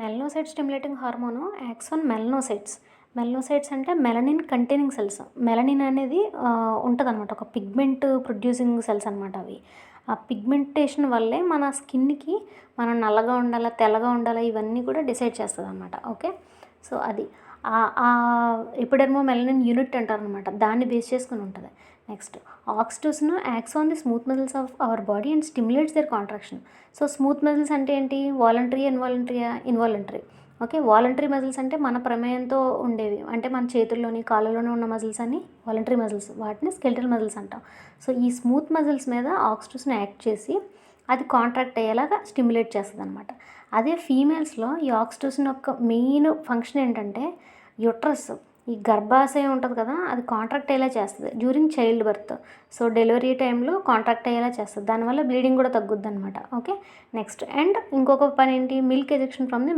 Melanocyte stimulating hormone acts on melanocytes. Melanocytes అంటే melanin containing cells. Melanin అనేది ఉంటదనమాట. ఒక పిగ్మెంట్ ప్రొడ్యూసింగ్ సెల్స్ అనమాట అవి. ఆ పిగ్మెంటేషన్ వల్లే మన స్కిన్‌కి మనం నల్లగా ఉండాలా, తెల్లగా ఉండాలా ఇవన్నీ కూడా డిసైడ్ చేస్తదనమాట. ఓకే. సో, అది. ఎపిడెర్మో మెలనిన్ యూనిట్ అంటారనమాట. దాన్ని బేస్ చేసుకొని ఉంటది. Next oxytocin acts on the smooth muscles of our body and stimulates their contraction. So, smooth muscles అంటే ఏంటి? Voluntary, involuntary. Okay. Voluntary muscles అంటే మన ప్రమేయంతో ఉండేవి. అంటే మన చేతుల్లోని, కాళ్ళలోని ఉన్న మజిల్స్ అన్నీ వాలంటరీ మజిల్స్. వాటిని స్కెలిటల్ మజిల్స్ అంటాం. సో, ఈ స్మూత్ మజిల్స్ మీద ఆక్సిటోసిన్ యాక్ట్ చేసి అది కాంట్రాక్ట్ అయ్యేలాగా స్టిమ్యులేట్ చేస్తదనమాట. అదే ఫీమేల్స్‌లో ఈ ఆక్సిటోసిన్ యొక్క మెయిన్ ఫంక్షన్ ఏంటంటే యుట్రస్, ఈ గర్భాశయం ఉంటది కదా! అది కాంట్రాక్ట్ అయ్యేలా చేస్తది during child birth. So, delivery టైంలో కాంట్రాక్ట్ అయ్యేలా చేస్తది. దానివల్ల బ్లీడింగ్ కూడా తగ్గుద్దనమాట. ఓకే. నెక్స్ట్ ఇంకొక పనేంటి? Milk ejection from the